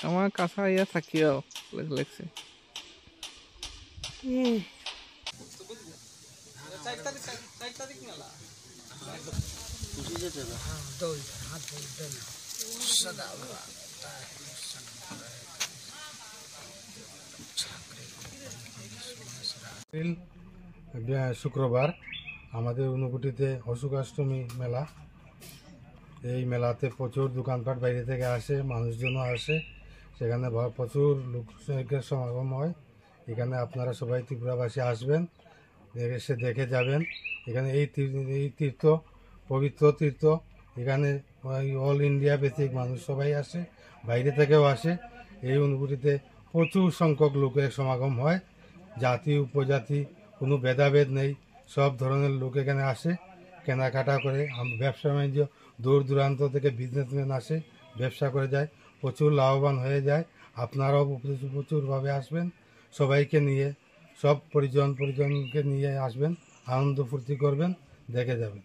আমার কাছা ইয়া থাকিও লেগছে শুক্রবার আমাদের ঊনকোটিতে অশোকাষ্টমী মেলা। এই মেলাতে প্রচুর দোকানপাট বাইরে থেকে আসে, মানুষজনও আসে, সেখানে প্রচুর লোকের সমাগম হয়। এখানে আপনারা সবাই ত্রিপুরাবাসী আসবেন, এসে দেখে যাবেন। এখানে এই তীর্থ পবিত্র তীর্থ, এখানে অল ইন্ডিয়া বেসিক মানুষ সবাই আসে, বাইরে থেকেও আসে। এই ঊনকোটিতে প্রচুর সংখ্যক লোকের সমাগম হয়, জাতি উপজাতি কোনো ভেদাভেদ নেই, সব ধরনের লোক এখানে আসে কেনাকাটা করে। ব্যবসা বাণিজ্য দূর দূরান্ত থেকে বিজনেসম্যান আসে, ব্যবসা করে যায়, প্রচুর লাভবান হয়ে যায়। আপনারাও প্রচুরভাবে আসবেন, সবাইকে নিয়ে, সব পরিজনকে নিয়ে আসবেন, আনন্দ ফুর্তি করবেন, দেখে যাবেন।